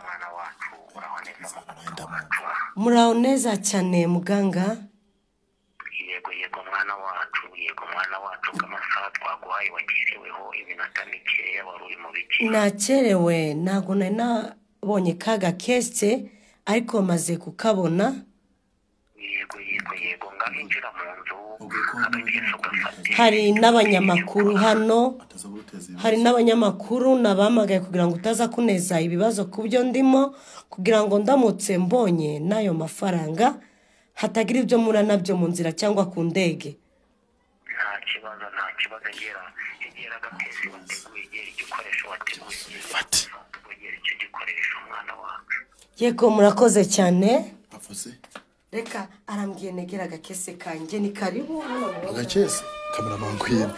mwana wacu uraboneza muraho neza cyane muganga. Yego mwana wacu kamasaha twaguhaye wagereweho iminota mikeya wari uri mu biki. Nakerewe ntago nari nabonye kaga kese ariko maze kukabona. Yego ngahinjira mu nzu agakeso gafate. Hari n'abanyamakuru hano, hari n'abanyamakuru nabamagaye kugira ngo utaza kuneza ibibazo kubyo ndimo, kugira ngo ndamutse mbonye nayo mafaranga hatagira ibyo mura nabyo mu nzira cyangwa ku ndege. Nta kibazo egera agakesi wateguye, egera igikoresho wateguye, fate egera icyo gikoresho mwana wacu. Yego murakoze cyane. Reka arambwiye negera agakese kanjye, ni karibu agakese cameraman queen.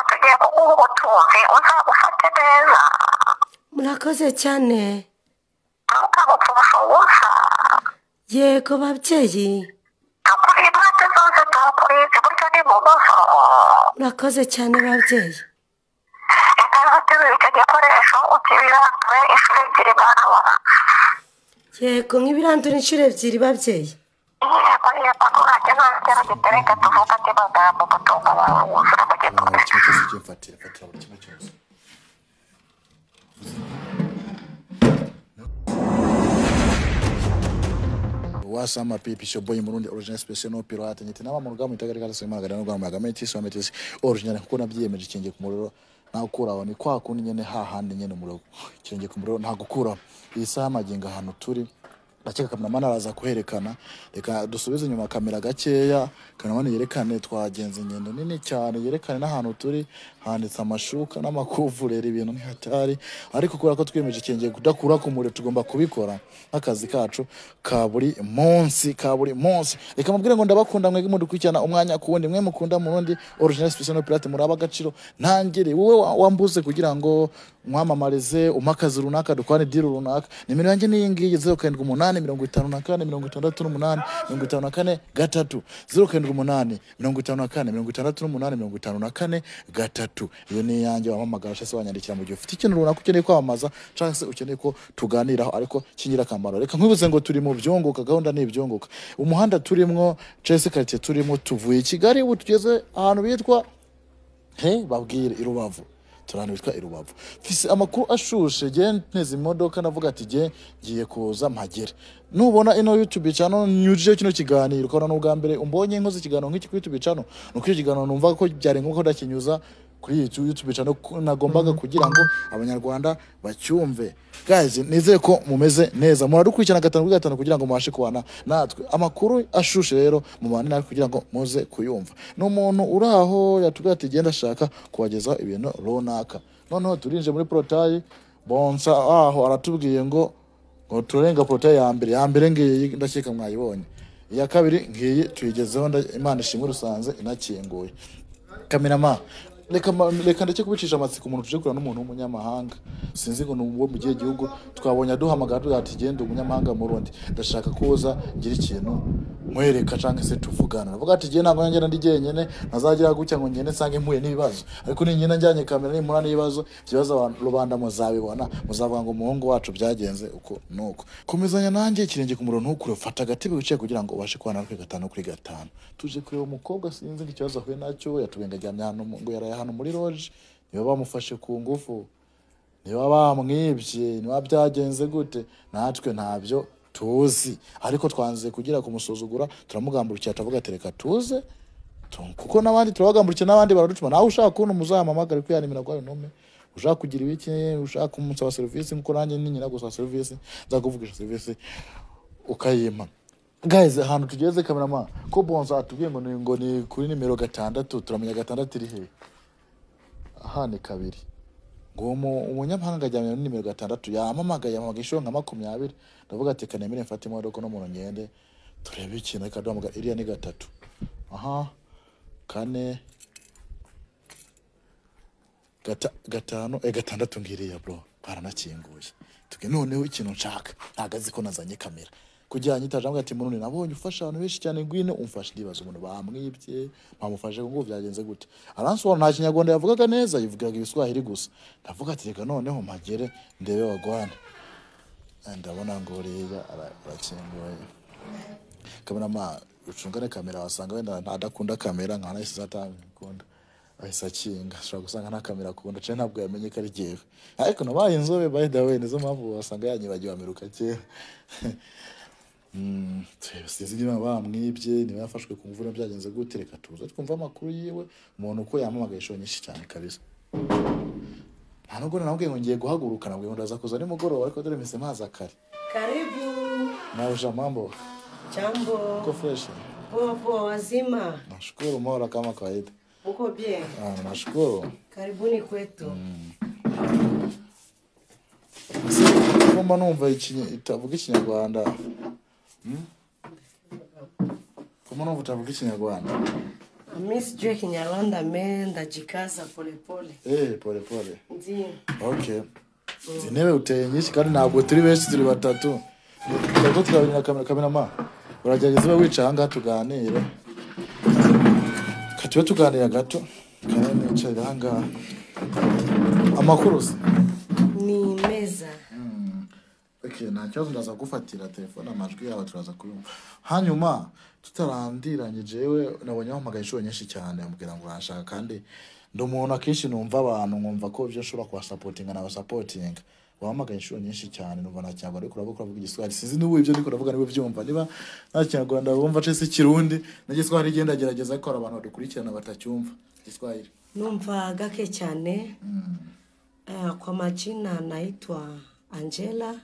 Tugiye kuguha ubutunzi uzagufate neza. murakoze cyane. Ntukabupfushe ubusa. Yego babyeyi. Tukuri impande zose tukurizi buryo n'ibumoso. Murakoze cyane babyeyi. Reka uteruye icyo gikoresho ukibiranture inshuro ebyiri mwana wacu. Yego nk'ibirandura inshuro ebyiri babyeyi. Yego nturajya nongera gitereka tuvuga andi magambo umutungo wawe wuzura mu gikoresho. Fatira buri kimwe cyose. Wasama pipi shoboy murundi original special no pirate nyiti nama mu rugamba itagarika se magana no rwamba gametisi wametisi original kuko nabyiyemeje kinge ku muriro nta gukuraho ni kwa kundi nyene hahandi nyene umuriro kinge ku muriro nta gukuraho iyi saha maginga ahantu turi ndakeka kameraman araza kuherekana. Reka dusubize inyuma kamera gakeya kameraman yerekane twagenze nyendo nini cyane, yerekane n'ahantu turi handitse amashuka n'amakuvurera ibintu ni hatari, ariko kubera ko twiyemeje kinge kudakura ku muriro tugomba kubikora akazi kacu ka buri munsi. Reka mubwire ngo ndabakunda mwege mudukurikirana umwanya ku wundi, mwe mukunda mu rundi original special no pirate muraba agaciro ntangire wowe wambuze kugira ngo mwamamarize umakazi runaka dukwane deal runaka. Nimero yanjye ni ngiyi 0758 54 68 54 gatatu 0758 54 68 gatatu. Iyo ni yanjye wamamagara cyase wanyandikira mu gihe ufite ikintu runaka ukeneye kwamamaza cyangwa se ukeneye ko tuganiraho ariko kingira kamaro. Reka nkwibuze ngo turi mu byunguka, gahunda ni ibyunguka. Umuhanda turimwo cyese quartier turimo tuvuye Kigali ubu tugeze ahantu bitwa babwire i Rubavu. Turana bitwa i Rubavu. Fise amakuru ashushe je nteze imodoka navuga ati je ngiye kuza mpagere. Nubona ino YouTube channel nyuje kino kiganiro ukora n'ubwa mbere umbonye inkoze kiganiro nk'iki kuri YouTube channel, nuko kiganiro numva ko byari ngombwa ko ndakinyuza kuri YouTube channel nagombaga kugira ngo abanyarwanda bacyumve. Guys, nizeye ko mumeze neza, muradukurikirana 5 kugira ngo mubashe kubana natwe amakuru ashushe rero mu bandi natwe kugira ngo muze kuyumva. N'umuntu uraho yatubwiye ati genda shaka kubageza ibintu runaka. Noneho turinje muri portail bonsa aho aratubwiye ngo turenga portail ya mbere ngiye ndakeka mwayibonye. Iya kabiri ngiye tuyigezeho Imana ishimwe rusanze inakinguye. Cameraman reka ndeke kubicisha amatsiko umuntu tuje kurana n'umuntu w'umunyamahanga sinzi ngo n'uwo mu gihe gihugu twabonye duhamagara ati genda umunyamahanga mu Burundi ndashaka kuza ngira ikintu mwereka canke se tuvugana. Navuga ati je ntabwo ngenda ndi jenyene nazagira gucya ngo ngene sange mpuye n'ibibazo, ariko ni nyina njanye kamera ni murana ibibazo abantu rubanda muzabibona muzavuga ngo umuhungu wacu byagenze uko nuko. Komezanya nanjye kirenge ku murongo ntukure fata gatebe wicaye kugira ngo ubashe kwana kuri 5 kuri 5. Tuje kureba umukobwa sinzi ikibazo ahuye nacyo yatubengajyamye hano ngo yaraye hano muri lodge, niba bamufashe ku ngufu, niba bamwibye, niba byagenze gute natwe ntabyo tuzi, ariko twanze kugira kumusuzugura turamugamburukira atavuga tereka tuze kuko nabandi turabagamburukira n'abandi baradutuma. Nawe ushaka kuntu muzamamagara ko yanimira kwa nome ushaka kugira ibiki, ushaka kumusaba service nkuko nanjye ninyina gusaba service nzakuvugisha service ukayima. Guys, ahantu tugeze cameraman ko bonza atubwiye ngo ni kuri nimero 6 turamenya 6 iri he. Aha ni 2 ngo umunyamahanga ajyanye ni nimero 6 yamamagaye inshuro nka 20. Ndavuga ati kanemere mfate imodoka no muntu ngende turebe ikintu akaduhamagara iriya ni 3. Aha 4 5 6 ngiriya bro baranakinguye. Tuge noneho ikintu nshaka ntagazi ko nazanye kamera kujyanye itajambwa ati Murundi nabonye ufasha abantu benshi cyane ngwine umfasha ndibaza umuntu bamwibye bamufashe ngo byagenze gute aransobanura nta kinyarwanda yavugaga neza yivugaga ibiswahili gusa ndavuga ati reka noneho magere ndebe wagwana ndabona ngo reya arakingoye kamera ucungane kamera wasanga wenda ntadakunda kamera nkana isizatangikunda ahise akinga ashobora gusanga nta kamera akunda cyane ntabwo yamenye ko ari jewe ariko nabaye inzobe by the way nizo mpamvu wasanga yanyibagiwe ameruka kera twese niba bamwibye niba yafashwe ku mvura byagenze gute reka tuza twumva amakuru yiwe umuntu uko yamamagaye inshuro nyinshi cyane kabisa nta nubwo nabwiye ngo ngiye guhaguruka nabwiye ngo ndaza kuza nimugoroba ariko dore mise mazi akari Karibu. Nausha mambo Jambo. uko fresh Poa wazima. nashukuru mora kama kawaida Uko bien? nashukuru Karibuni kwetu. Kumba numva itavuga ikinyarwanda kumba numva utavuga ikinyarwanda Mimi sijui Kinyarwanda ndajikaza pole pole. Pole pole Ndio. okay zinewe uteye nyinshi kandi ntabwo turi benshi turi batatu ntabwo turabina kamera ma uragerageza wica hanga tuganire katuye tuganira gato kandi nicara hanga amakuru Ni meza. Okay, nta kibazo ndaza gufatira telefone amajwi yawe turaza kuyumva hanyuma tutarandiranye jewe nabonye ahamagaye inshuro nyinshi cyane ambwira ngo urashaka kandi ndo umuntu akenshi numva abantu nkumva ko byo nshobora kuba supportinga na supportinga wahamagaye inshuro nyinshi cyane numva nta cyangwa ariko uravuga igiswahili sinzi n'ubu ibyo ndiko ndavuga niwe byumva niba nta Kinyarwanda wumva cese kirundi na giswahili genda gerageza ko abantu badukurikirana batacyumva giswahili Numva gake cyane. Kwa majina naitwa Angela.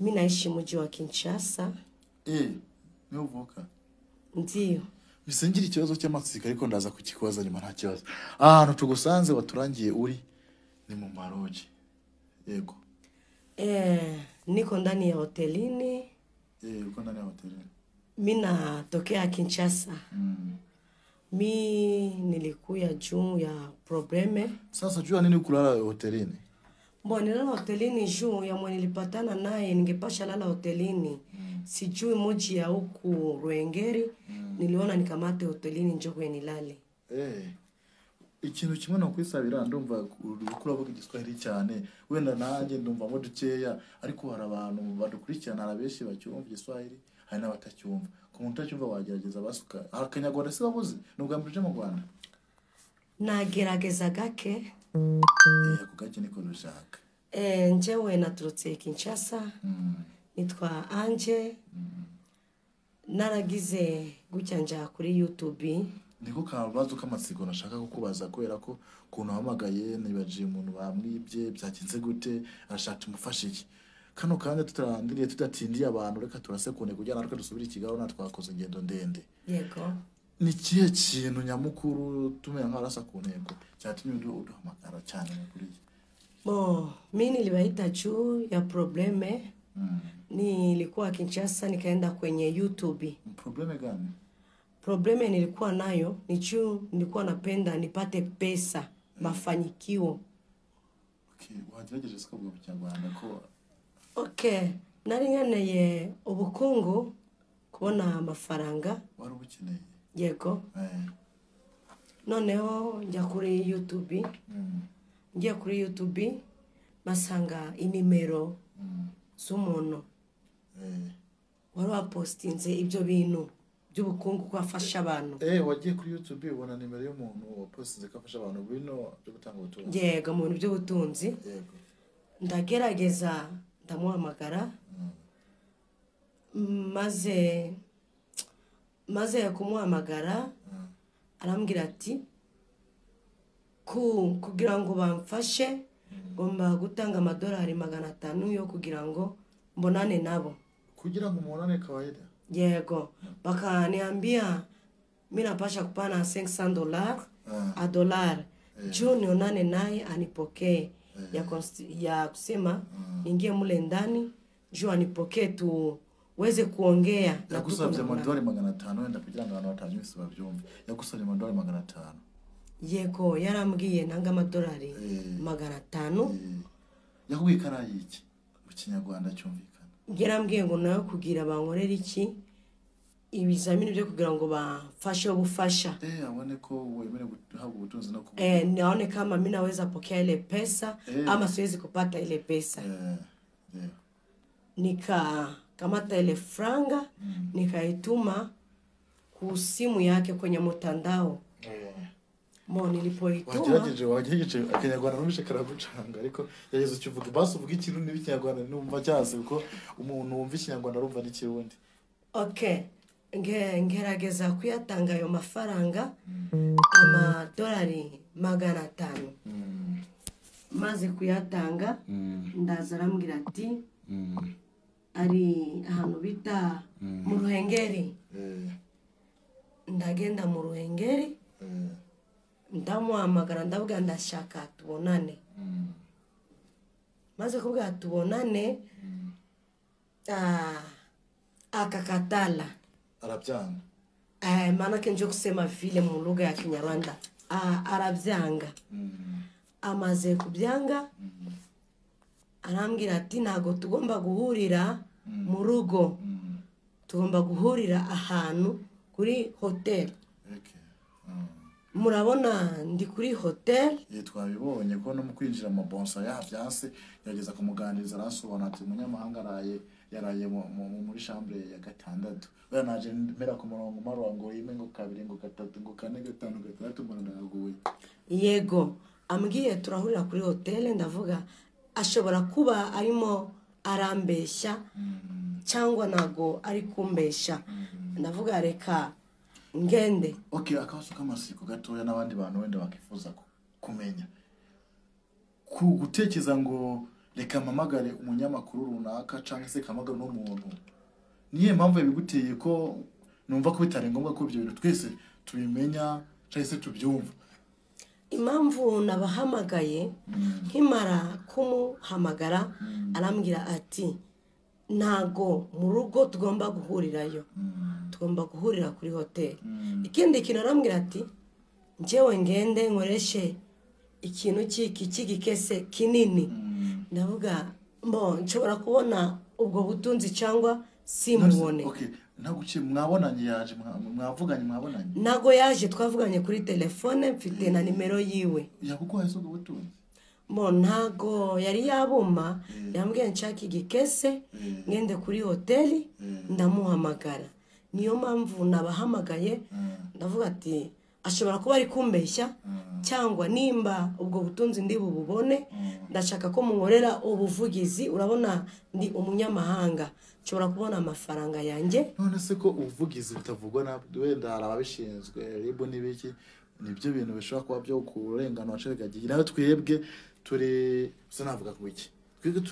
Mimi naishi mji wa Kinshasa. ni uvuka Ndio. bisengira ikibazo cy'amatsika ariko ndaza kukikoza nyuma nta kibazo ahantu tugusanze waturangiye uri ni mu maroji yego Niko ndani ya hotelini. uko ndani ya hotelini Mimi natokea Kinshasa. Mimi nilikuya juu ya probleme. Sasa jua nini kulala hotelini? Mbona nilala hotelini juu ya mwenye nilipatana naye ningepasha lala hotelini. Sijui moji ya huku Ruengeri. Niliona nikamate hotelini njoo kwenye nilale. Ikintu kimwe no kwisabira ndumva ukuravuga igiswahili cyane wenda nanjye ndumva mo dukeya ariko hari abantu badukurikirana arabeshi bacyumva igiswahili hari n'abatacyumva ku muntu utacyumva wagerageza basuka akanyarwanda se babuze nubwo mbije mu Rwanda nagerageza gake ako gake niko rushaka njewe naturutse Kinshasa nitwa Anje naragize gucyanja kuri YouTube niko kabazo k'amatsiko nashaka kukubaza kwera ko kuntu hamagaye nibaje umuntu bamwibye byakinze gute arashaka umufashe iki kano kandi tutarandiriye tudatindiye abantu reka turase kone kujyana ariko dusubira ikigaro natwakoze ngendo ndende yego ni kihe kintu nyamukuru tumenya nkarasa ku ntego cyatumye uduhamagara cyane kuri mimi nilibaita juu ya probleme nilikuwa Kinshasa nikaenda kwenye YouTube. Probleme gani? Probleme nilikuwa nayo ni juu nilikuwa napenda nipate pesa mafanikio. Okay, wagerageje sikabwo mu Kinyarwanda ko nari nkeneye ubukungu kubona amafaranga wari ubukeneye yego noneho njya kuri YouTube ngiye kuri YouTube basanga inimero z'umuntu wari wapostinze ibyo bintu by'ubukungu ko afasha abantu wagiye kuri YouTube ubona nimero y'umuntu wapostinze ko afasha abantu bino byo gutanga ubutunzi yego mu bintu by'ubutunzi yego ndagerageza ndamuhamagara maze kumuhamagara arambwira ati kugira ngo bamfashe ngomba gutanga $500 yo kugira ngo mbonane nabo kugira ngo muonane kawaida yego bakaniambia mimi napasha kupana $500 a dollar juu nionane naye anipokee ya kusema ingie mule ndani juu anipokee tu weze kuongea na kusabye $500 wenda kugira ngo abantu batanyusi bavyumve yagusabye $500 yego yarambwiye nanga $500 yakubikana iki mu Kinyarwanda cyumvikana ngerambwiye ngo nayo kugira bankorera iki ibizamini byo kugira ngo bafashe ubufasha abone ko wemerewe guhabwa ubutunzi no naone kama mimi naweza pokea ile pesa ama siwezi kupata ile pesa. Nikakamata ile franga nikaituma ku simu yake kwenye mtandao. Nilipoituma wagerageje Akanyarwanda numvishe karagucanga ariko yagize ukivuga basi uvuga ikintu n'Ikinyarwanda numva cyase kuko umuntu wumva Ikinyarwanda arumva n'Ikirundi. Okay, ngerageza kuyatanga ayo mafaranga amadolari 500. Maze kuyatanga ndaza arambwira ati ari ahantu bita mu Ruhengeri. Ndagenda mu Ruhengeri ndamuhamagara ndavuga ndashaka tubonane. Maze kuvuga tubonane akakatala. Arabyanga. Maana kenje kusema vile mu lugha ya Kinyarwanda. Arabyanga. Amaze kubyanga arambwira ati ntago tugomba guhurira mu rugo. Tugomba guhurira ahantu kuri hotel. Murabona ndi kuri hotel. Twabibonye ko no mu kwinjira mu bonsa yavyanse yageza kumuganiriza arasobanura ati umunyamahanga yaraye muri chambre ya gatandatu. Bera naje mpera ku murongo marongo yime ngo 2 ngo 3 ngo 4 5 6 mbona ndaguye. Yego ambwiye turahurira kuri hotel ndavuga ashobora kuba arimo arambesha cyangwa nago ari kumbesha. Ndavuga reka ngende. Okay, akabazo kamasiko gatoya n'abandi bantu wenda bakifuza kumenya gutekereza ngo reka mamagare umunyamakuru runaka cyangwa se kamagara n'umuntu. Niye mpamvu biguteye ko numva ko bitari ngombwa ko ibyo bintu twese tubimenya cyangwa se tubyumva? Impamvu nabahamagaye nkimara kumuhamagara arambwira ati ntago mu rugo tugomba guhurirayo. Tugomba guhurira kuri hotel. Ikindi kintu arambwira ati njewe ngende nkoreshe ikintu cy'igikese kinini. Ndavuga nshobora kubona ubwo butunzi cyangwa simubone. Okay, ntaguciye mwabonanye yaje mwavuganye mwabonanye? Nago yaje twavuganye kuri telefone mfite na nimero yiwe. Yakuguhaye ubwo butunzi? Ntago yari yabuma yambwiye nshaka igikese ngende kuri hotel ndamuhamagara. Niyo mpamvu nabahamagaye ndavuga ati ashobora kuba ari kumbeshya cyangwa nimba ubwo butunzi ndi bubone ndashaka ko munkorera ubuvugizi. Urabona ndi umunyamahanga nshobora kubona amafaranga yanjye. None se ko ubuvugizi bitavugwa na wenda arababishinzwe ribo nibiki nibyo bintu bishobora kuba byo kurengana wacegagiye nawe twebwe turi sinavuga ku iki twebwe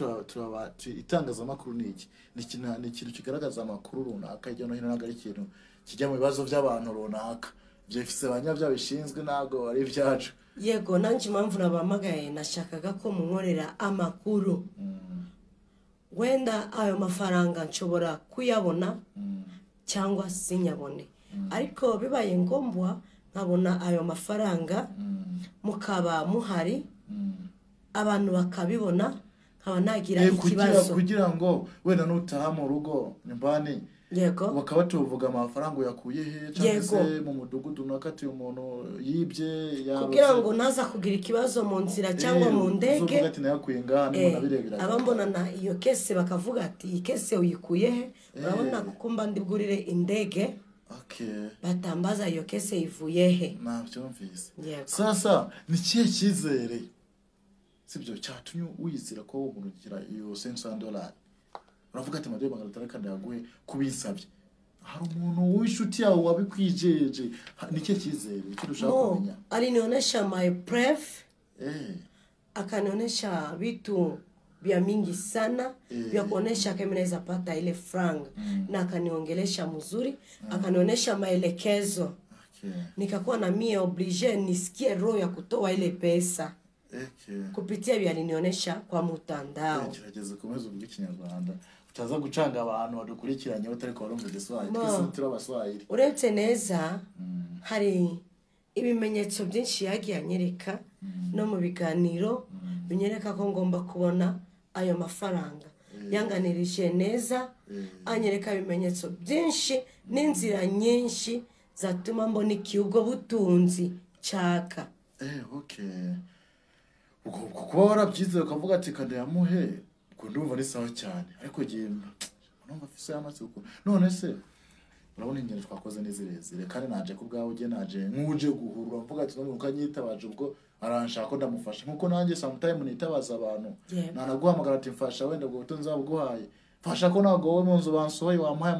itangazamakuru niki ni ikintu kigaragaza amakuru runaka ijya no hino nagari ikintu kijya mu bibazo by'abantu runaka byefise banyavya bishinzwe nago ari byacu. Yego nanjye impamvu nabamagaye nashakaga ko munkorera amakuru. Wenda ayo mafaranga nshobora kuyabona cyangwa sinyabone. Ariko bibaye ngombwa nkabona ayo mafaranga mukaba muhari abantu bakabibona nkaba nagira ikibazo kugira ngo wenda nutaha mu rugo nyumbani. Yego bakaba tuvuga amafaranga yakuye he cyangwa se mu mudugudu nakati umuntu yibye kugira ngo naza kugira ikibazo mu nzira cyangwa mu ndege. Abambona na iyo kese bakavuga ati ikese uyikuye he? Urabona kuko mba ndibwurire indege. Okay, batambaza iyo kese ivuye he? Nabyumvise. Sasa ni kiye kizere sibyo cyatumye uyizira ko umuntu iyo $500. Uravuga ati madwe magana kandi yaguhe kubisabye. Hari umuntu w'inshuti yawe wabikwijeje ni kiye kizere icyo dushaka kumenya? Alinionyesha my proof. Akanionyesha vitu vya mingi sana vya kuonesha kama naweza pata ile franga na akaniongelesha mzuri akanionyesha maelekezo. Nikakuwa na mie oblige nisikie roho ya kutoa ile pesa kupitia vya alinionyesha kwa mtandao. Kirageze komeza uvuga Ikinyarwanda utaza gucanga abantu badukurikiranye batari ko barumva Igiswahili twese turabaswahili. Uretse neza hari ibimenyetso byinshi yagiye anyereka no mu biganiro binyereka ko ngomba kubona ayo mafaranga. yanganirije neza anyereka ibimenyetso byinshi n'inzira nyinshi zatuma mbona ubwo butunzi nshaka. Okay. Kuba warabyize ukavuga ati kanda yamuhe ngo ndumva ari sawa cyane, ariko genda numva afise amatsiko. None se urabona ingendo twakoze n'izirezire kandi naje ku bwawe uge naje nkuje guhurura mvuga ati none ukanyitabaje ubwo aranshaka ko ndamufasha nkuko nanjye sometime nitabaza abantu nanaguhamagara ati mfasha wenda ubwo butunzi zabuguhaye fasha ko nago wowe mu nzu bansohoye wampaye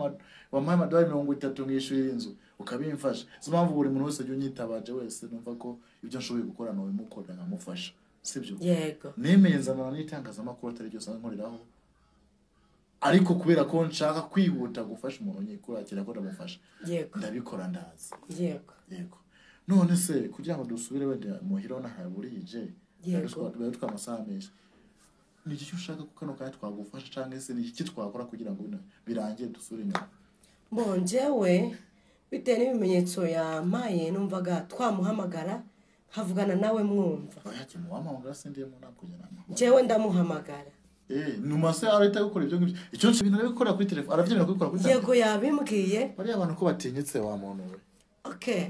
amadolari 30 ngishurira inzu ukabimfasha. Simpamvu buri muntu wese unyitabaje wese numva ko ibyo nshoboye gukora nawe mukora nkamufasha, sibyo? Yego. Nemezana n'itangazamakuru atari ryo sanzwe nkoreraho, ariko kubera ko nshaka kwihuta gufasha umuntu nyikurakira ko ndamufasha, ndabikora ndazi. Yego. None se kugira ngo dusubire wenda muhiro na haburije twari twamasaha menshi, ni iki ushaka ko kano kandi twagufasha cyangwa se ni iki twakora kugira ngo birangiye dusubire inyuma? Bonjewe bitewe n'ibimenyetso yampaye numvaga twamuhamagara havugana nawe mwumva. Bayaki muhamagara se ndiye mu nakujya nama. Jewe ndamuhamagara. Numa se arita gukora ibyo ngibyo. Icyo bintu nabikora kuri telefone, aravyemera kubikora kuri telefone. Yego yabimbwiye. Bari abantu ko batinyitse wa muntu we. Okay.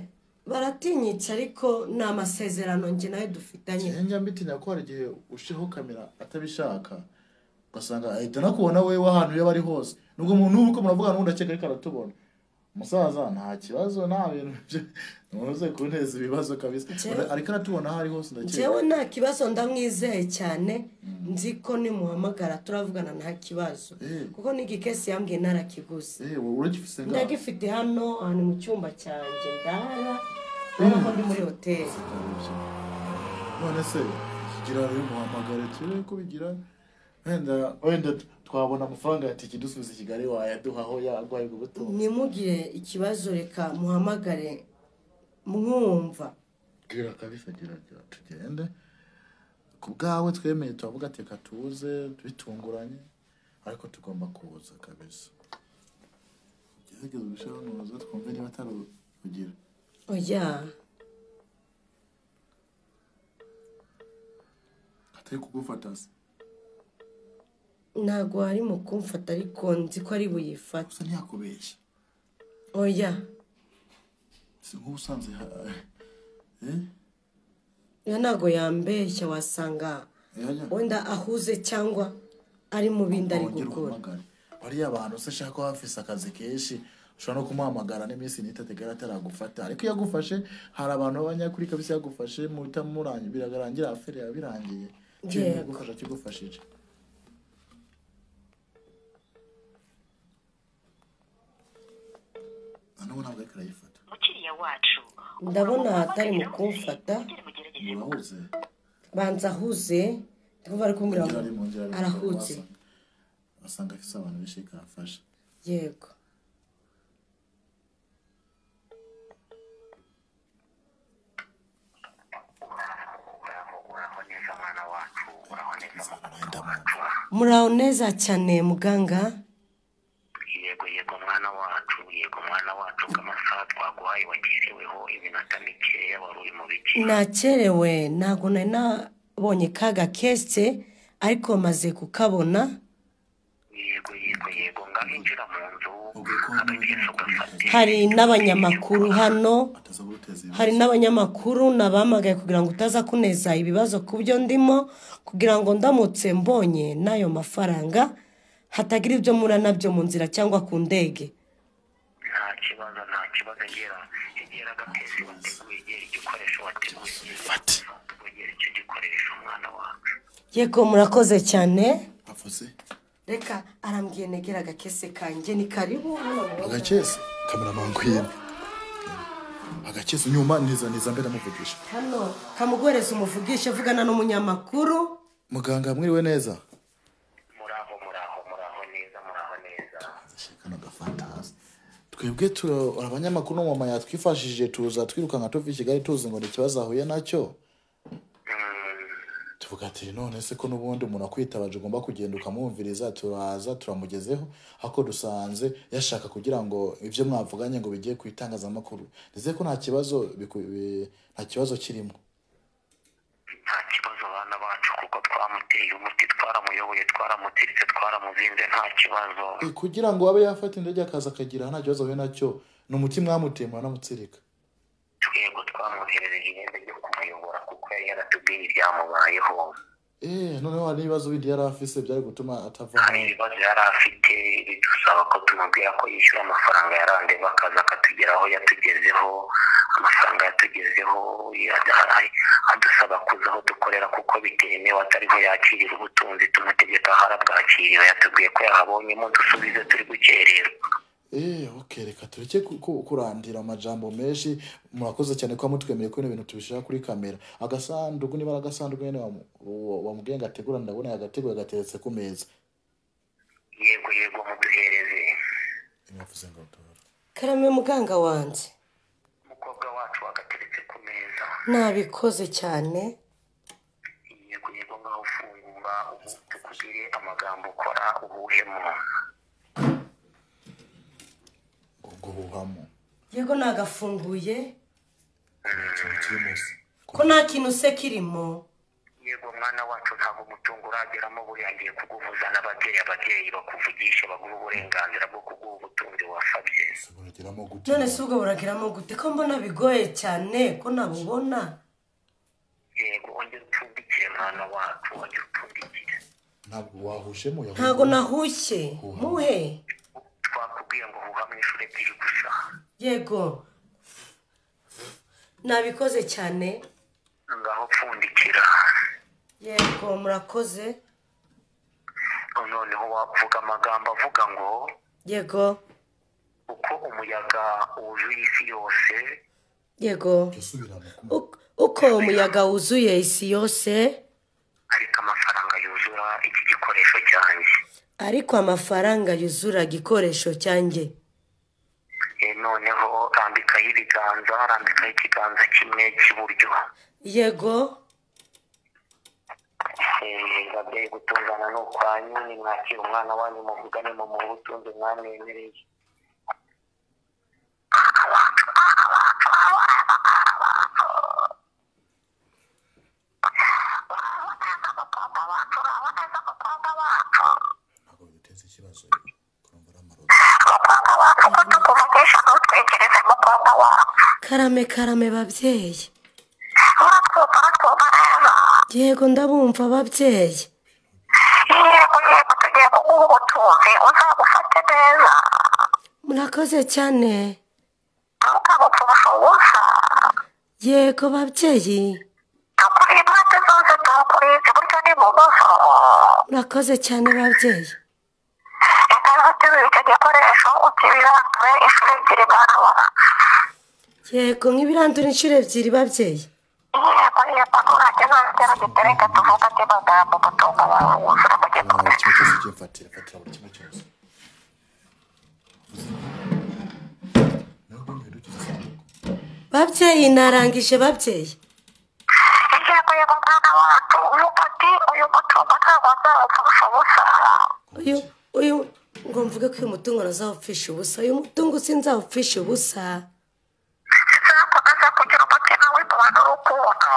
Baratinyitse ariko na amasezerano nje nayo dufitanye. Njya mbitinya ko hari igihe ushiho kamera atabishaka ugasanga ahita nakubona wewe ahantu yaba ari hose. Nubwo umuntu uko muravuga n'undi akeka ariko aratubona. Musaza nta kibazo nta bintu ntuze kunteza ibibazo kabisa, ariko aratubona hari hose ndakeka. Jewe nta kibazo ndamwizeye cyane, nzi ko nimuhamagara turavugana nta kibazo kuko niki kesi yambwiye narakiguze. Uragifise nga ndagifite hano mu cyumba cyanjye ndara aho ndi muri hotel. None se kigira rero muhamagare tire ko bigira wenda twabona amafaranga ati kidusubiza Kigali wayaduha aho yagwaye gubuto. Nimugire ikibazo reka muhamagare mwumva. Gira kabisa gira tugende kubgawe twemeye tuvuga ati katuze bitunguranye ariko tugomba kuza kabisa. Gerageza gushaka noza twumve niba atarugira. Oya. Atari kugufata se. Ntago ari mu kumfata ariko nzi ko ari buyifata. Usa ntiyakubeshya. Oya. Si nk'ubusanzwe ya ntago yambeshya wasanga wenda ahuze cyangwa ari mu bindi ari gukora. Bariya abantu se shaka hafise akazi kenshi ushobora no kumuhamagara n'iminsi nitategara ataragufata, ariko yagufashe hari abantu b'abanyakuri kabisa yagufashe mu bitamuranye biragarangira afere yabirangiye. Cyo gufasha kigufashije. Ndabona atari mu kumfata. Banza ahuze ndikuva ari kumbwira ngo arahuze. Asanga afise abantu bishika afasha. Yego. Muraho neza cyane muganga. Yego mwana wacu kamasaha twaguhaye wagereweho iminota mikeya wari uri mu biki. Nakerewe ntago nari nabonye kaga kese ariko maze kukabona. Yego ngahinjira mu nzu hari n'abanyamakuru hano, hari n'abanyamakuru nabamagaye kugira ngo utaza kuneza ibibazo kubyo ndimo, kugira ngo ndamutse mbonye nayo mafaranga hatagira ibyo mura nabyo mu nzira cyangwa ku ndege. Nta kibazo ngera agapesi wateguye gera igikoresho wateguye gera icyo gikoresho mwana wacu. Yego murakoze cyane. Avuze Reka arambwiye negera agakese kanjye ni karibu. Agakese cameraman queen. Agakese nyuma niza mbere muvugisha. Hano kamugwereza umuvugisha vugana n'umunyamakuru. Muganga mwiriwe neza. Muraho neza. Shikana gafantas. Twebwe abanyamakuru no mama yatwifashije tuza twirukanka tuvi Kigali tuzi ngo ikibazo ahuye nacyo. Tuvuga ati none se ko nubundi umuntu akwitabaje ugomba kugenda ukamwumviriza turaza turamugezeho ako dusanze yashaka kugira ngo ivyo mwavuganye ngo bigiye kwitangaza amakuru. Nize ko nta kibazo kirimo. Nta kibazo bana bacu kuko twamuteye twaramuteye umuti twaramuyoboye twaramutsiritse twaramuzinze nta kibazo kugira ngo abe yafata indege akaza akagira nta kibazo we nacyo ni umuti mwamuteye mwanamutsirika twego twamuherereje ihembe ryo kumuyobora kuko yari yaratubwiye ibyamubayeho noneho hari ibibazo bindi yari afise byari gutuma atava hari ibibazo yari afite bidusaba ko tumubwira ko yishyura amafaranga yarandeba akaza akatugeraho yatugezeho amafaranga yatugezeho adusaba kuza aho dukorera kuko bitemewe atariho yakirira ubutunzi tumutegeka harabwakirira yatubwiye ko yahabonyemo dusubize turi gukererwa reka tureke kurandira amajambo menshi murakoze cyane ko mutwemeye ko ibintu tubishaka kuri kamera agasanduku niba agasanduku nyene wamubwiye ngo ategura ndabona yagateguye gateretse ku meza yego muduhereze mwavuze ngo Karame muganga wanje umukobwa wacu wagateretse ku meza nabikoze cyane yego ngaho ufungura tukugire amagambo ukora ubuhemo yego nagafunguye ko nta kintu se kirimo yego mwana wacu ntabwo umutungo urageramo buriya ngiye kuguhuza n'ababyeyi bakuvugisha baguha uburenganzira bwo kuguha ubutunzi wasabye none se ubwo burageramo gute ko mbona bigoye cyane ko nabubona yego ongera upfundikire mwana wacu ongera upfundikire ntabwo wahushemo ntabwo nahushye muhe twakubwiye ngo huha mu ishuri ebyiri gusa yego nabikoze cyane ngaho pfundikira yego murakoze noneho wavuga amagambo avuga ngo yego uko umuyaga wuzuye isi yose yego uko umuyaga wuzuye isi yose ariko amafaranga yuzura iki gikoresho cyanjye ariko amafaranga yuzura igikoresho cyanjye noneho rambikaho ikiganza kimwe cy'iburyo yego ngabyeyi gutungana n'ukwanyu nimwakira umwana wanyu muvugane mu butunzi mwanemereye karame babyeyi yego ndabumva babyeyi yego tugiye kuguha ubutunzi uzabufate neza murakoze cyane ntukabupfushe ubusa yego babyeyi tukuri impande zose tukurize iburyo n'ibumoso murakoze cyane babyeyi reka uterure icyo gikoresho ukibirandure inshuro ebyiri mwana wacu yego nk'ibirandura inshuro ebyiri babyeyi yego nturajye nongera gitereka tuvuga andi magambo umutungo wawe wuzura mu gikoresho fatira buri kimwe cyose babyeyi narangije babyeyi yego mwana wacu umufati uyu mutungo ntabwo azawupfusha ubusa uyu ngo mvuge ko uyu mutungo nazawupfisha ubusa uyu mutungo sinzawupfisha ubusa nzakomeza kugira umutima w'impuhwe n'urukundo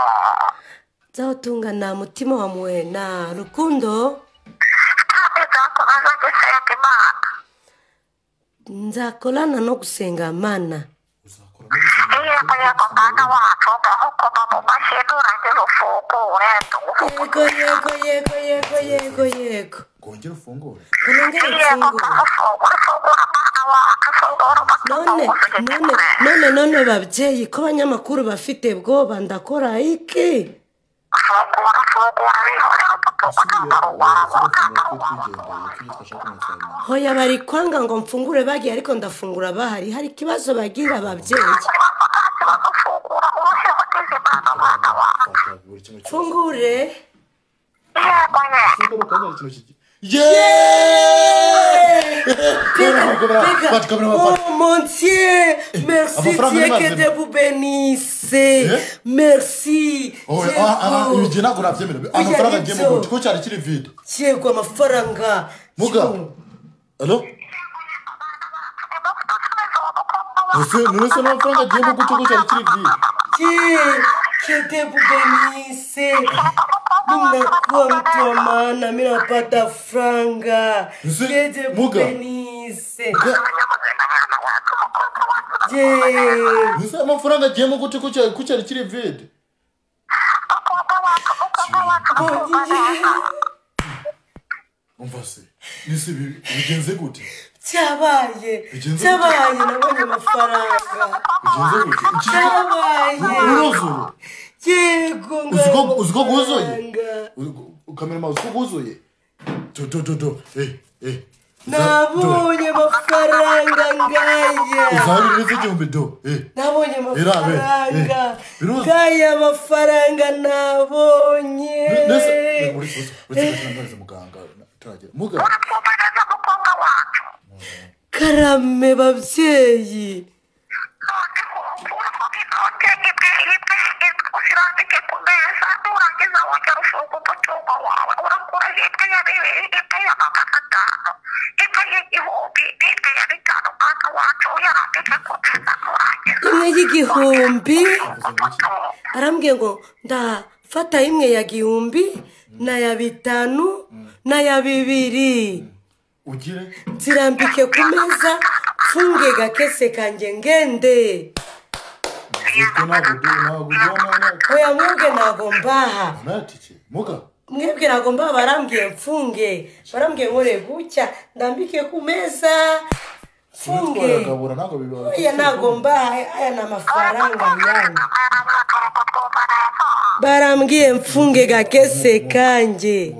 nzawutungana mutima wa mpuhwe na rukundo kandi nzakomeza gusenga imana nzakorana no gusenga mana yego mwana wacu ndahukoma mu mashyi nurangira ufungure yego ngongera ufungure none babyeyi ko abanyamakuru bafite bwoba ndakora iki hoya bari kwanga ngo mfungure bagiye ariko ndafungura bahari hari ikibazo bagira ababyeyi mfungure Oh mon Dieu, merci Dieu que Dieu vous bénisse. Merci. Diego amafaranga. Muga. Allo? Nous sommes en train de dire que tu as écrit vite. Que Dieu vous bénisse. Ninakuwa mtu wa maana, mimi napata franga. Jeje Benise. Nisa amafaranga giye mu gute kuca rikiri vide. Umvase. Nisi bigenze gute? Cyabaye nabonye amafaranga. Bigenze gute? Cyabaye. Urozoro. Yego. Uziko guzuye. Kamera uziko guzuye. Do. Nabonye amafaranga ngaya. Uzabiri neze igihumbi do. Nabonye amafaranga. Ngaya amafaranga nabonye. Nese muri muganga turagera. Muga. Karame babyeyi. Imwe y'igihumbi arambwiye ngo ndafata imwe ya gihumbi na ya bitanu na ya bibiri zirambike ku meza mfunge gakese kanjye ngende. Oya mwebwe ntago mbaha. Mwebwe ntago mbaha barambwiye mfunge. Barambwiye nkore gucya ndambike ku meza mfunge. Oya ntago mbaha, aya ni amafaranga yanjye. Barambwiye mfunge gakese kanjye.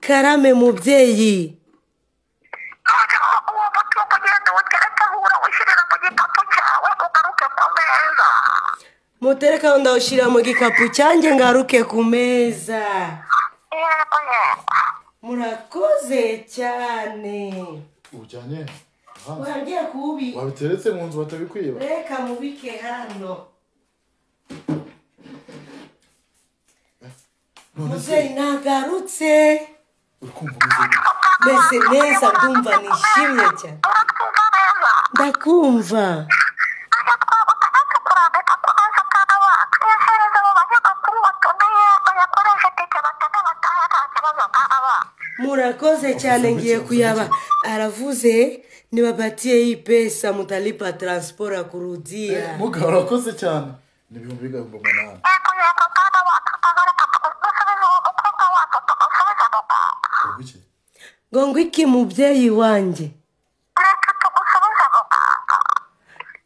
Karame mubyeyi. Mutereka ndawushira mu gikapu cyanjye ngaruke ku meza. Murakoze cyane. Ujyanye? Wagiye kubi. Wabiteretse mu nzu batabikwiba. Reka mubike hano. Muzei nagarutse. Meze neza ndumva nishimye cyane. Ndakumva. Murakoze cyane ngiye kuyaba. Aravuze nibapatie hii pesa mutalipa transport kurudia. Muga urakoze cyane. Nibihumbi bigahumba umunani. Ngo iki mubyeyi wanje?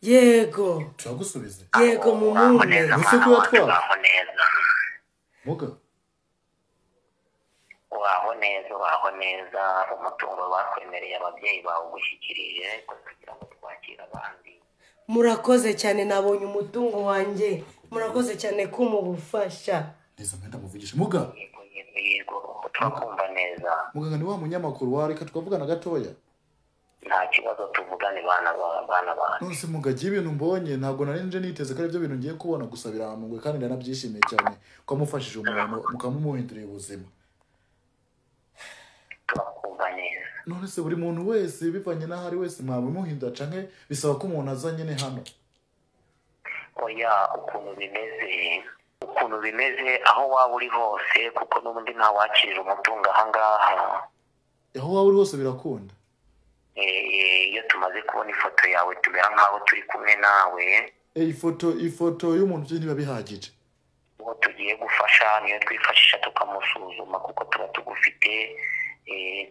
Yego. Turagusubize. Yego mumume. Ese ko yatwara. Muga. Waho neza umutungo bakwemereye ababyeyi bawe gushyikirije kugira ngo twakire abandi. Murakoze cyane nabonye umutungo wanje. Murakoze cyane kumubufasha. Neza mwenda muvugisha. Muga. Yego turakumva neza. Muga ni wa munyamakuru wareka tukavugana gatoya. Nta kibazo tuvugane bana. Nose muga ibintu mbonye ntago narinje niteze ko ari byo bintu ngiye kubona gusa biramungwe kandi ndanabyishimiye cyane ko mufashije umuntu mukamumuhindurira ubuzima. Turakumva neza. None se buri muntu wese bivanye naho ari wese mwabimuhindura canke bisaba ko umuntu azanye ne hano? Oya ukuntu bimeze aho waba uri hose kuko n'ubundi nta wakirira umutungo ahangaha. Aho waba uri hose birakunda. Iyo tumaze kubona ifoto yawe tumera nkaho turi kumwe nawe. Ifoto y'umuntu byo niba bihagije. Uwo tugiye gufasha niyo twifashisha tukamusuzuma kuko tuba tugufite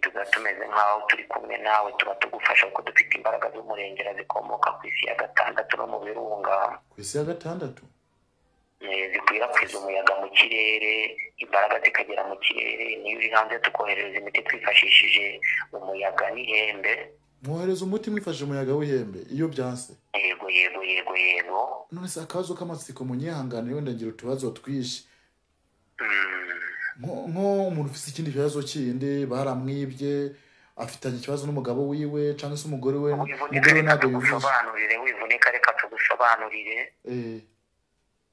tugatumeze nkaho turi kumwe nawe tuba tugufasha kuko dufite imbaraga z'umurengera zikomoka ku isi ya 6 no mu birunga. Ku isi ya 6? Zikwirakwiza umuyaga mu kirere, imbaraga zikagera mu kirere, niyo uri hanze tukohereza imiti twifashishije umuyaga n'ihembe. Mwohereza umuti mwifashishije umuyaga w'ihembe iyo byanse? Yego. None se akazo k'amatsiko munyihanganire wenda ngira utubazo twishi. Nko umuntu ufite ikindi kibazo kindi baramwibye afitanye ikibazo n'umugabo wiwe cyangwa se umugore we ntabwo yuzuye. Wivunika reka tugusobanurire.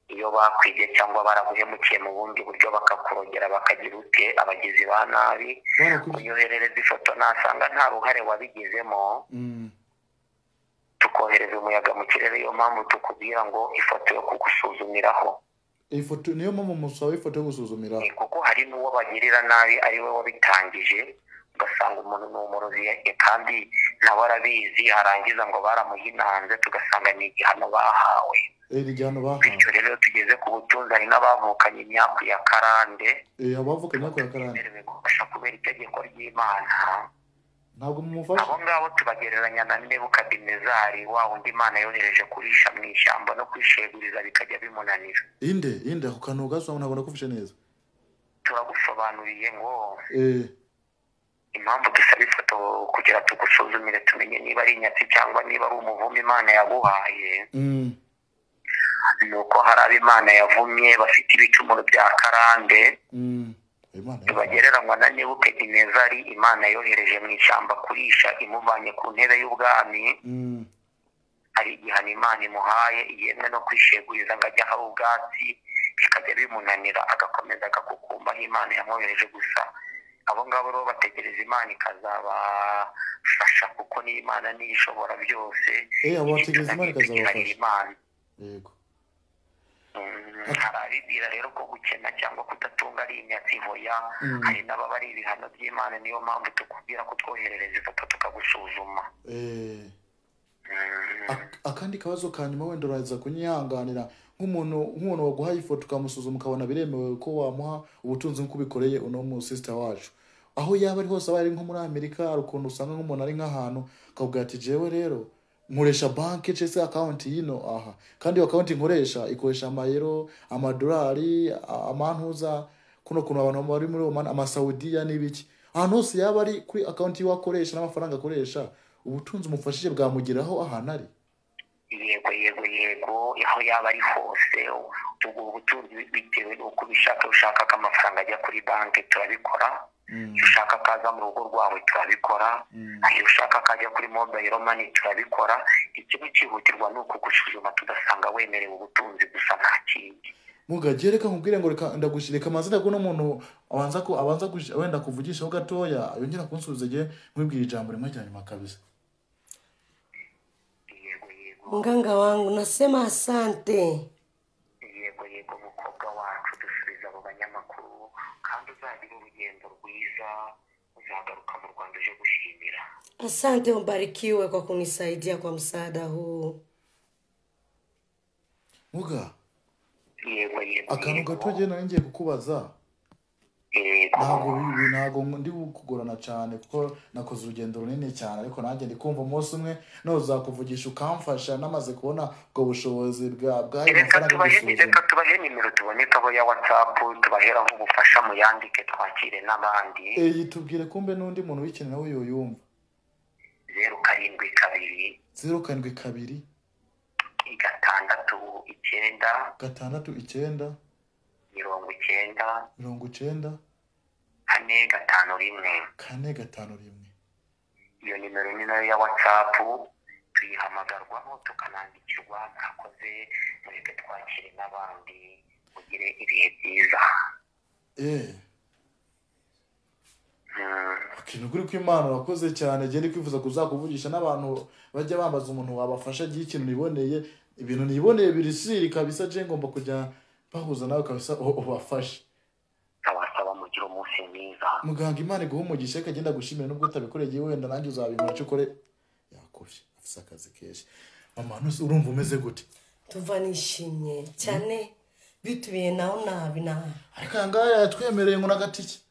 Iyo bakwibye cyangwa baraguhemukiye mu bundi buryo bakakurogera bakagira ute abagizi ba nabi kunyoherereza ifoto nasanga nta ruhare wabigizemo tukohereza umuyaga mu kirere. Yo mpamvu tukubwira ngo ifoto yo kugusuzumiraho. ifoto niyo mpamvu musaba ifoto yo gusuzumira kuko hari n'uwo bagirira nabi ari we wabitangije ugasanga umuntu ni umurozi kandi nawe arabizi arangiza ngo baramuhinanze tugasanga ni igihano bahawe igihano bahawe bityo rero tugeze ku butunzi hari n'abavukanye imyaka ya karande abavukanye imyaka ya karande bigufasha kubera itegeko ry'Imana ntabwo mumufasha abo ngabo tubagereranya na Nebukadinezari wa wundi Imana yohereje kurisha mu ishyamba no kwisheguriza bikajya bimunanira inde ako kantu gasoma ntabwo nakufishe neza turagusobanuriye ngo impamvu dusaba ifoto kugira tugusuzumire tumenye niba ari inyatsi cyangwa niba ari umuvumo Imana yaguhaye nuko hari abo Imana yavumye bafite ibicumuro bya karande bagereranywa na Nebukadinezari Imana yohereje mu ishyamba kurisha imuvanye ku ntebe y'ubwami hari igihano Imana imuhaye yemwe no kwisheguriza ngo ajye aho ubwatsi bikajya bimunanira agakomeza agakukumba Imana yamwohereje gusa abo ngabo rero bategereza Imana ikazabafasha kuko ni Imana niyo ishobora byose abo bategereza Imana ikazabafasha yego harabibwira rero ko gukena cyangwa kudatunga ari imyatsi hoya hari n'ababa ari ibihano by'Imana niyo mpamvu tukubwira ko twoherereza ifoto tukagusuzuma akandi kabazo ka nyuma wenda uraza kunyihanganira nk'umuntu waguhaye ifoto ukamusuzuma ukabona biremewe ko wamuha ubutunzi nk'uko ubikoreye uno mu sister wacu aho yaba ari hose aba ari nko muri Amerika hari ukuntu usanga nk'umuntu ari nk'ahantu akavuga ati jewe rero nkoresha banki cyese account yino aha kandi iyo account nkoresha ikoresha amayero amadolari amantuza kuno kuntu abantu bari muri Oman amasaudiya n'ibiki ahantu hose yaba ari kuri account wakoresha n'amafaranga akoresha ubutunzi umufashije bwamugeraho ahantu ari yego aho yaba ari hose ubwo ubutunzi bitewe n'uko ushaka ko amafaranga ajya kuri banki turabikora iyo ushaka kaza mu rugo rwawe turabikora iyo ushaka kajya kuri mobile money turabikora ikintu cyihutirwa ni ukugusuzuma tugasanga wemerewe ubutunzi gusa nta kindi mugagere reka nkubwire ngo reka ndagushirika amazina y'uno muntu abanza wenda kuvugishaho gatoya yongera kunsubiza gihe mwibwira ijambo rimwe cyane makabisa mganga wangu nasema asante yego mukobwa wacu dusubiza abo banyamakuru kandi uzagira urugendo rwiza uzagaruka mu Rwanda uje gushimira asante ubarikiwe kwa kunisaidia kwa msaada huu muga yego akantu gato je ngiye kukubaza ntabwo ndi kugorana cyane kuko nakoze urugendo runini cyane ariko nanjye ndi kumva umunsi umwe nozakuvugisha ukamfasha namaze kubona ubwo bushobozi bwayo reka tubahe nimero tubonekaho ya WhatsApp tubaheraho ubufasha muyandike twakire n'abandi tubwire kumbe n'undi muntu w'ikintu nawe yoyumva 072 6 90 451 iyo nimero ni nayo ya WhatsApp tuyihamagarwaho tukanandikirwa mwakoze mureke twakire n'abandi mugire ibihe byiza ikintu kuri ko Imana wakoze cyane gende kwifuza kuzakuvugisha n'abantu bajya bambaza umuntu wabafasha gihe ikintu niboneye ibintu niboneye birisiri kabisa je ngomba kujya bahuza nawe kabisa ubafashe abasaba mugira umunsi mwiza muganga Imana iguhumugishe kagenda gushimira nubwo utabikoreye wenda nanjye uzabimenya cyo kore yakofye afisa akazi keshe mama nusi urumva umeze gute tuva nishimye cyane bitubiye nabi ariko ngaya yatwemereye ngo nagatiki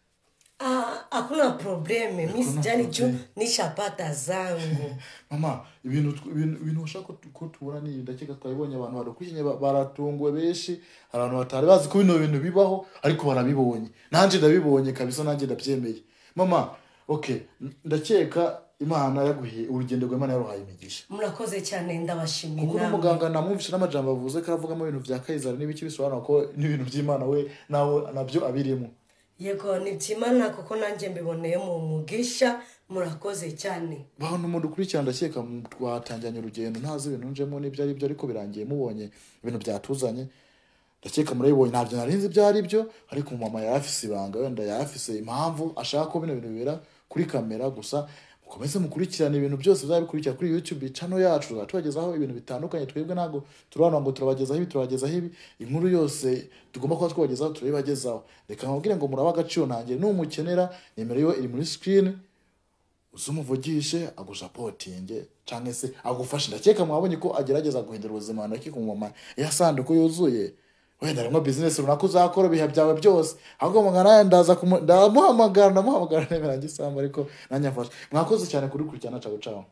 hakuna probleme mimi sijani juu nishapata zangu mama ibintu ushaka ko tubona ni ndakeka twabibonye abantu barukwinye baratunguwe beshi abantu batari bazi ko bino bintu bibaho ariko barabibonye nanje ndabibonye kabisa nanje ndabyemeye mama okay ndakeka Imana yaguhiye urugendo rw'Imana yaruhaye imigisha murakoze cyane ndabashimira kuko muganga namwumvisha n'amajambo avuze ko avuga mu bintu bya Kayizari n'ibiki bisobanura ko n'ibintu by'Imana we nawe nabyo abirimo yego ni by'Imana kuko nanjye mbiboneye mu mugisha murakoze cyane bantu umuntu kurikirana ndakeka twatanganye urugendo ntazi ibintu njemo n'ibyo ari byo ariko birangiye mubonye ibintu byatuzanye ndakeka murabibonye ntabyo narinzi ibyo ari byo ariko mama yarafise ibanga wenda yarafise impamvu ashaka ko bino bintu bibera kuri kamera gusa mukomeze mukurikirana ibintu byose bizabikurikira kuri YouTube channel yacu, tubagezaho ibintu bitandukanye. Twebwe ntago turabona ngo turabagezaho ibi turabagezaho ibi, inkuru yose tugomba kuba twabagezaho turabibagezaho. Reka nkubwire ngo muraba agaciro nanjye n'umukenera, nimero yo iri muri screen, uzumuvugishe agusapotinge cyangwa se agufashe. Ndakeka mwabonye ko agerageza guhindura ubuzima ndaki ku mama yasanduko yuzuye. Wenda rimwe business runaka uzakora biha byawe byose, ahubwo mugana ndaza ndamuhamagara nemera ngisamba, ariko nanyafasha. Mwakoze cyane kuri kurikirana. Ciao ciao.